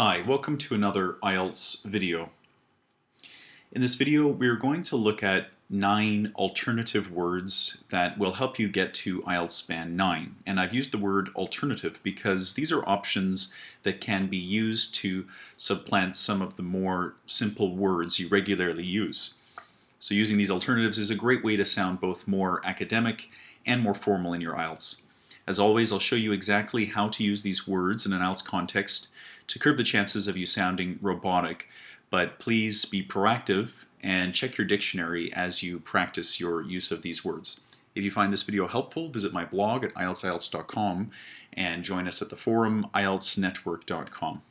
Hi, welcome to another IELTS video. In this video, we're going to look at 9 alternative words that will help you get to IELTS Span 9. And I've used the word alternative because these are options that can be used to supplant some of the more simple words you regularly use. So using these alternatives is a great way to sound both more academic and more formal in your IELTS. As always, I'll show you exactly how to use these words in an IELTS context to curb the chances of you sounding robotic, but please be proactive and check your dictionary as you practice your use of these words. If you find this video helpful, visit my blog at IELTSIELTS.com and join us at the forum IELTSnetwork.com.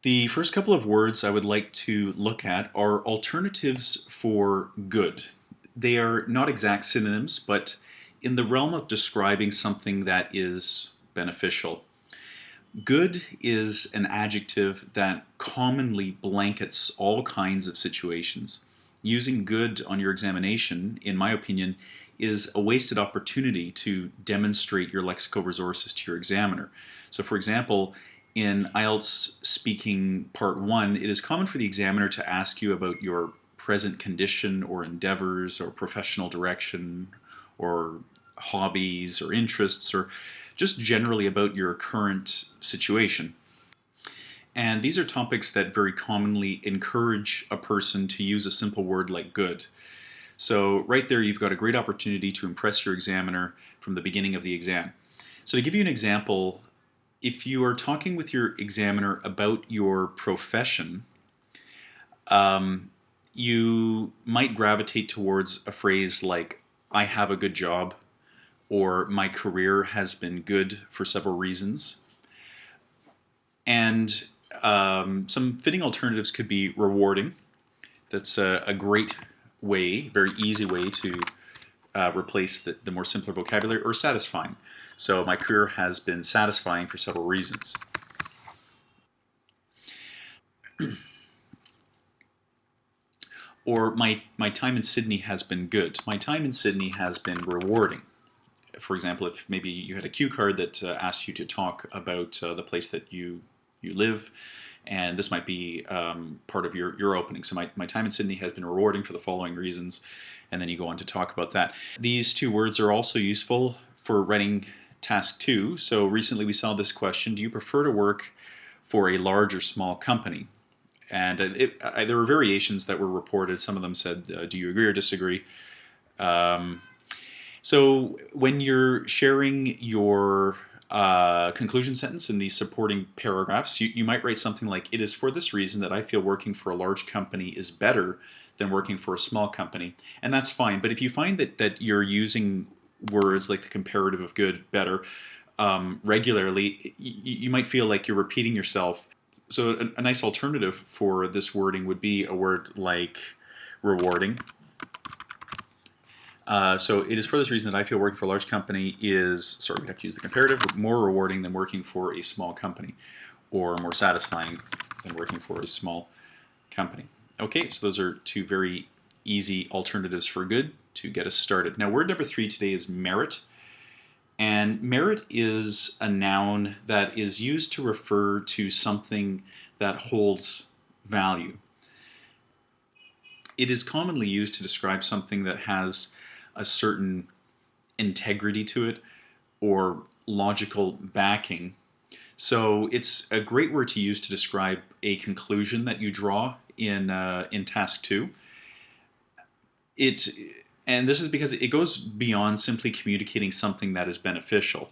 The first couple of words I would like to look at are alternatives for good. They are not exact synonyms, but in the realm of describing something that is beneficial. Good is an adjective that commonly blankets all kinds of situations. Using good on your examination, in my opinion, is a wasted opportunity to demonstrate your lexical resources to your examiner. So for example, in IELTS Speaking Part 1, it is common for the examiner to ask you about your present condition or endeavors or professional direction or hobbies or interests or just generally about your current situation. And these are topics that very commonly encourage a person to use a simple word like good. So right there you've got a great opportunity to impress your examiner from the beginning of the exam. So to give you an example, if you are talking with your examiner about your profession, you might gravitate towards a phrase like, I have a good job, or my career has been good for several reasons. And some fitting alternatives could be rewarding. That's a great way, very easy way to replace the more simpler vocabulary, or satisfying. So my career has been satisfying for several reasons. Or my time in Sydney has been good. My time in Sydney has been rewarding. For example, if maybe you had a cue card that asked you to talk about the place that you live, and this might be part of your opening. So my time in Sydney has been rewarding for the following reasons, and then you go on to talk about that. These two words are also useful for writing task 2. So recently we saw this question: do you prefer to work for a large or small company? And there were variations that were reported. Some of them said, do you agree or disagree? So when you're sharing your conclusion sentence in these supporting paragraphs, you might write something like, it is for this reason that I feel working for a large company is better than working for a small company. And that's fine. But if you find that you're using words like the comparative of good, better, regularly, you might feel like you're repeating yourself. So a nice alternative for this wording would be a word like rewarding. So it is for this reason that I feel working for a large company is, sorry, we'd have to use the comparative, but more rewarding than working for a small company, or more satisfying than working for a small company. Okay, so those are two very easy alternatives for good to get us started. Now, word number 3 today is merit. And merit is a noun that is used to refer to something that holds value. It is commonly used to describe something that has a certain integrity to it or logical backing. So it's a great word to use to describe a conclusion that you draw in task 2. And this is because it goes beyond simply communicating something that is beneficial.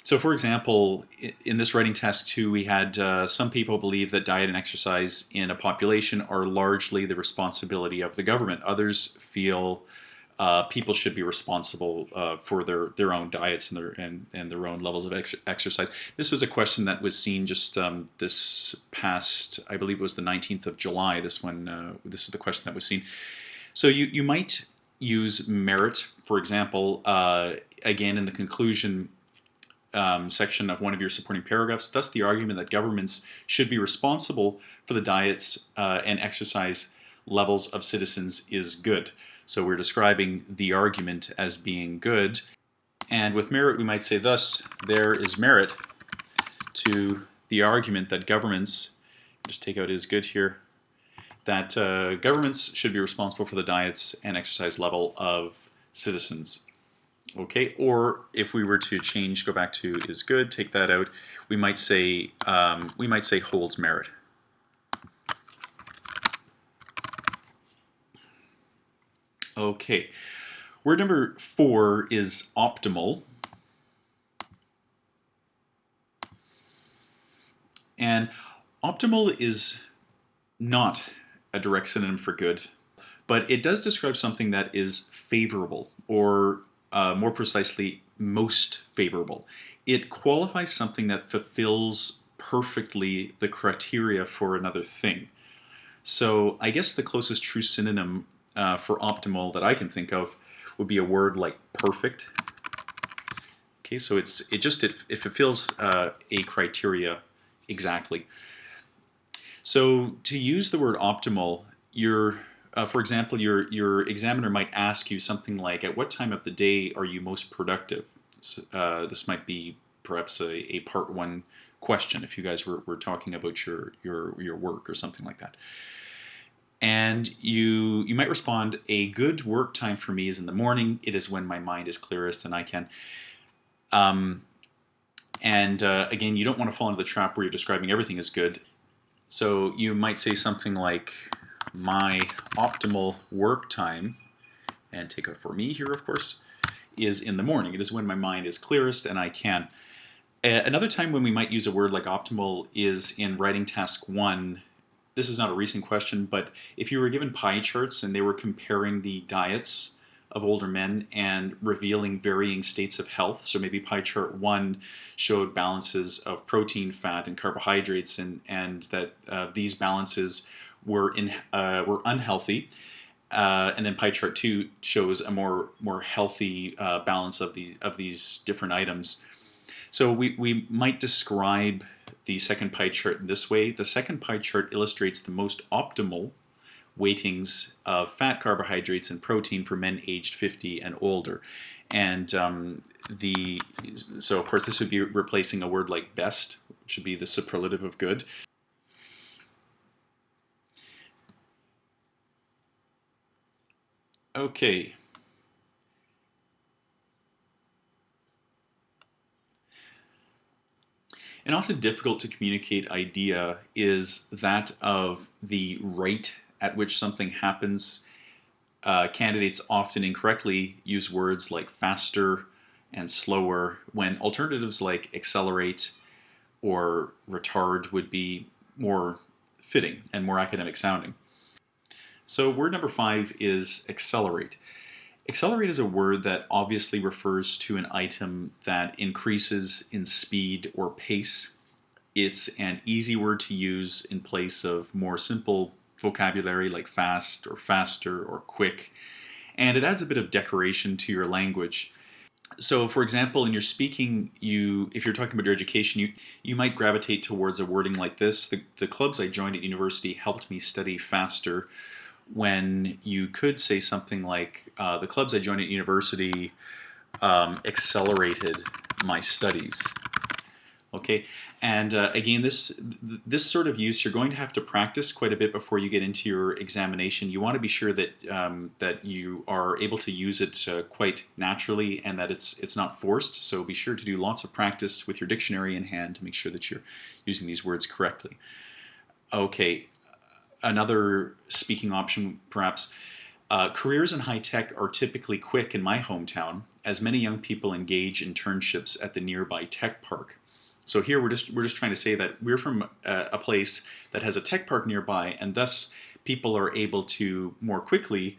So for example, in this writing task 2, we had some people believe that diet and exercise in a population are largely the responsibility of the government. Others feel people should be responsible for their own diets and their own levels of exercise. This was a question that was seen just this past, I believe it was the 19th of July. This is the question that was seen. So you might use merit, for example, again in the conclusion section of one of your supporting paragraphs. Thus, the argument that governments should be responsible for the diets and exercise levels of citizens is good. So we're describing the argument as being good. And with merit, we might say thus, there is merit to the argument that governments, just take out is good here, that governments should be responsible for the diets and exercise level of citizens. Okay, or if we were to change, go back to is good, take that out, we might say holds merit. Okay, word number 4 is optimal. And optimal is not a direct synonym for good, but it does describe something that is favorable, or more precisely, most favorable. It qualifies something that fulfills perfectly the criteria for another thing. So I guess the closest true synonym for optimal that I can think of would be a word like perfect. Okay, so it fulfills a criteria exactly. So to use the word optimal, for example, your examiner might ask you something like, "At what time of the day are you most productive?" So, this might be perhaps a part 1 question if you guys were talking about your work or something like that. And you might respond, "A good work time for me is in the morning. It is when my mind is clearest and I can." Again, you don't want to fall into the trap where you're describing everything as good. So you might say something like, "My optimal work time," and take out for me here, of course, "is in the morning. It is when my mind is clearest and I can." Another time when we might use a word like optimal is in writing task 1. This is not a recent question, but if you were given pie charts and they were comparing the diets of older men and revealing varying states of health, so maybe pie chart 1 showed balances of protein, fat, and carbohydrates, and that these balances were unhealthy, and then pie chart 2 shows a more healthy balance of these different items. So we might describe the second pie chart in this way. The second pie chart illustrates the most optimal weightings of fat, carbohydrates, and protein for men aged 50 and older. And so of course this would be replacing a word like best, which would be the superlative of good. Okay. An often difficult to communicate idea is that of the rate at which something happens. Candidates often incorrectly use words like faster and slower when alternatives like accelerate or retard would be more fitting and more academic sounding. So word number 5 is accelerate. Accelerate is a word that obviously refers to an item that increases in speed or pace. It's an easy word to use in place of more simple vocabulary like fast or faster or quick, and it adds a bit of decoration to your language. So, for example, in your speaking, if you're talking about your education, you might gravitate towards a wording like this: the clubs I joined at university helped me study faster, when you could say something like, the clubs I joined at university accelerated my studies. Okay, and again, this sort of use you're going to have to practice quite a bit before you get into your examination. You want to be sure that that you are able to use it quite naturally and that it's not forced. So be sure to do lots of practice with your dictionary in hand to make sure that you're using these words correctly. Okay, another speaking option perhaps. Careers in high tech are typically quick in my hometown, as many young people engage in internships at the nearby tech park. So here we're just trying to say that we're from a place that has a tech park nearby, and thus people are able to more quickly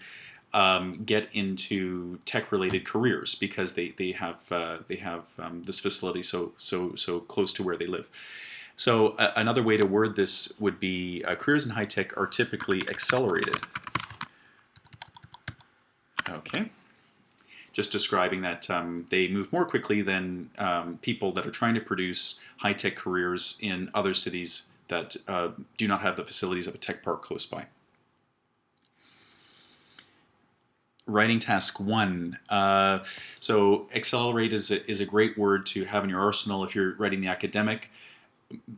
get into tech-related careers because they have this facility so close to where they live. So another way to word this would be careers in high tech are typically accelerated. Okay. Just describing that they move more quickly than people that are trying to produce high-tech careers in other cities that do not have the facilities of a tech park close by. Writing task one. So accelerate is a great word to have in your arsenal if you're writing the academic.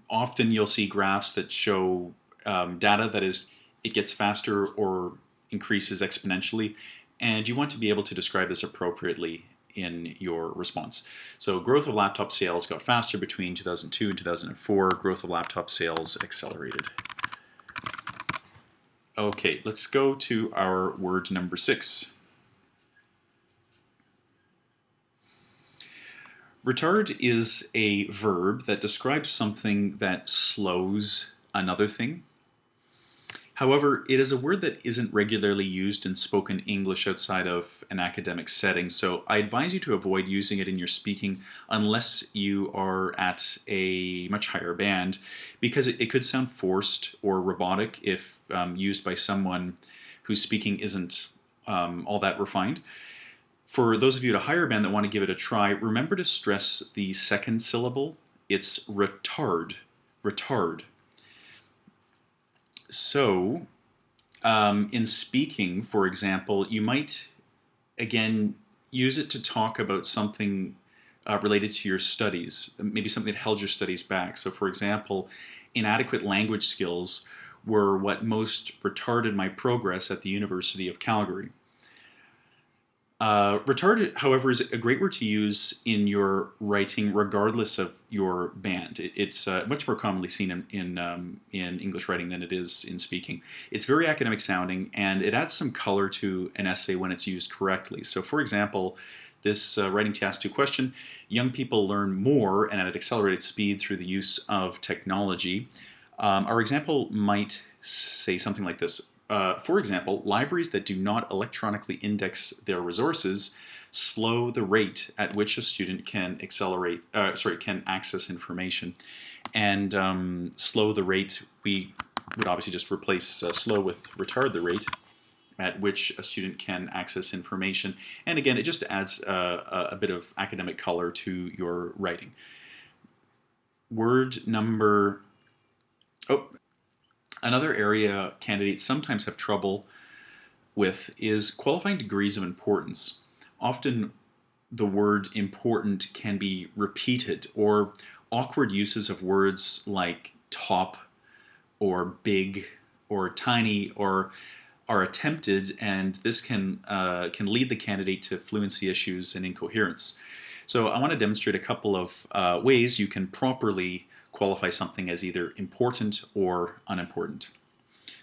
Often you'll see graphs that show data that is, it gets faster or increases exponentially, and you want to be able to describe this appropriately in your response. So growth of laptop sales got faster between 2002 and 2004. Growth of laptop sales accelerated. Okay, let's go to our word number 6. Retard is a verb that describes something that slows another thing. However, it is a word that isn't regularly used in spoken English outside of an academic setting, so I advise you to avoid using it in your speaking unless you are at a much higher band, because it could sound forced or robotic if used by someone whose speaking isn't all that refined. For those of you at a higher band that want to give it a try, remember to stress the second syllable. It's retard. Retard. So, in speaking, for example, you might, again, use it to talk about something related to your studies, maybe something that held your studies back. So, for example, inadequate language skills were what most retarded my progress at the University of Calgary. Retarded, however, is a great word to use in your writing, regardless of your band. It's much more commonly seen in English writing than it is in speaking. It's very academic sounding, and it adds some color to an essay when it's used correctly. So, for example, this writing task 2 question: young people learn more and at an accelerated speed through the use of technology. Our example might say something like this. For example, libraries that do not electronically index their resources slow the rate at which a student can can access information. And slow the rate, we would obviously just replace slow with retard the rate at which a student can access information. And again, it just adds a bit of academic color to your writing. Word number... Oh, another area candidates sometimes have trouble with is qualifying degrees of importance. Often the word important can be repeated, or awkward uses of words like top or big or tiny or are attempted, and this can lead the candidate to fluency issues and incoherence. So I want to demonstrate a couple of ways you can properly qualify something as either important or unimportant.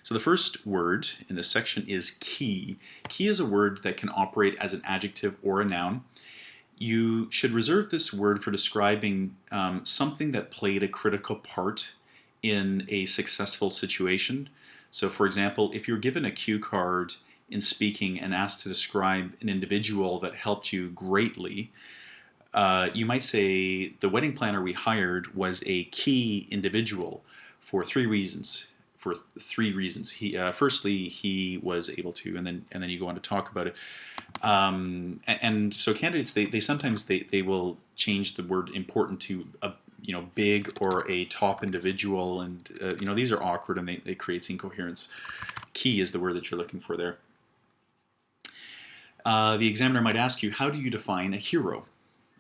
So the first word in this section is key. Key is a word that can operate as an adjective or a noun. You should reserve this word for describing something that played a critical part in a successful situation. So for example, if you're given a cue card in speaking and asked to describe an individual that helped you greatly, you might say the wedding planner we hired was a key individual for 3 reasons. Firstly, he was able to, and then you go on to talk about it. And so candidates, they sometimes they will change the word important to a big or a top individual, and these are awkward and they create incoherence. Key is the word that you're looking for there. The examiner might ask you, how do you define a hero?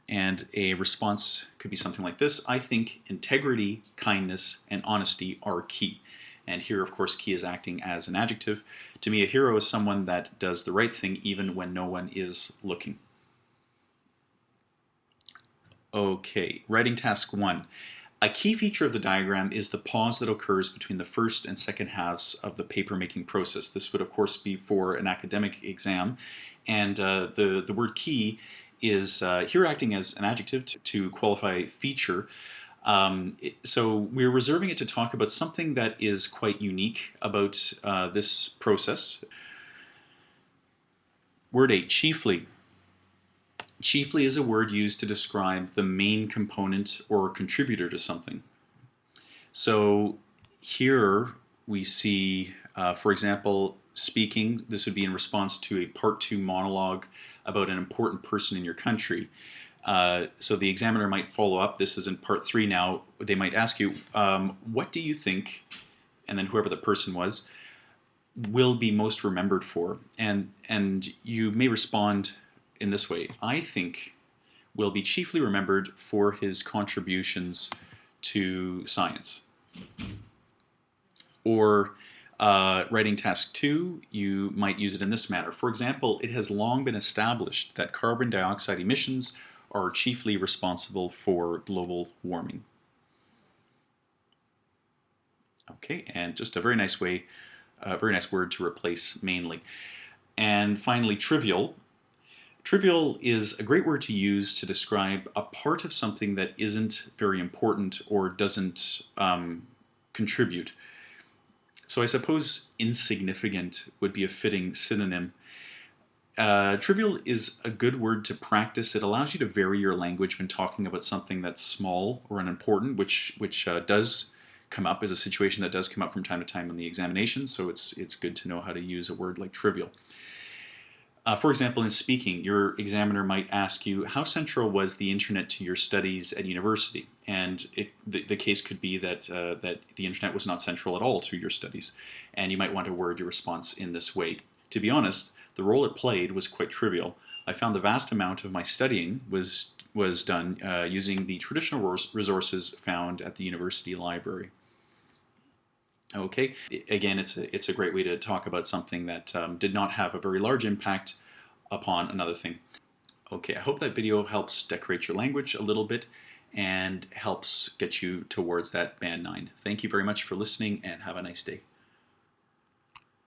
And a response could be something like this: I think integrity, kindness, and honesty are key. And here, of course, key is acting as an adjective. To me, a hero is someone that does the right thing even when no one is looking. Okay, writing task 1. A key feature of the diagram is the pause that occurs between the first and second halves of the paper-making process. This would, of course, be for an academic exam. And the word key is here acting as an adjective to qualify feature. So we're reserving it to talk about something that is quite unique about this process. Word 8, chiefly. Chiefly is a word used to describe the main component or contributor to something. So here we see, for example, speaking. This would be in response to a part 2 monologue about an important person in your country. So the examiner might follow up. This is in part 3 now. They might ask you, what do you think, and then whoever the person was, will be most remembered for. And you may respond in this way: I think will be chiefly remembered for his contributions to science. Or writing task 2, you might use it in this manner. For example, it has long been established that carbon dioxide emissions are chiefly responsible for global warming. Okay, and just a very nice way, a very nice word to replace mainly. And finally, trivial. Trivial is a great word to use to describe a part of something that isn't very important or doesn't contribute. So I suppose insignificant would be a fitting synonym. Trivial is a good word to practice. It allows you to vary your language when talking about something that's small or unimportant, which does come up as a situation that does come up from time to time in the examination. So it's good to know how to use a word like trivial. For example, in speaking, your examiner might ask you, how central was the internet to your studies at university? And the case could be that, that the internet was not central at all to your studies. And you might want to word your response in this way. To be honest, the role it played was quite trivial. I found the vast amount of my studying was done using the traditional resources found at the university library. Okay, again, it's a great way to talk about something that did not have a very large impact upon another thing. Okay, I hope that video helps decorate your language a little bit and helps get you towards that band 9. Thank you very much for listening and have a nice day.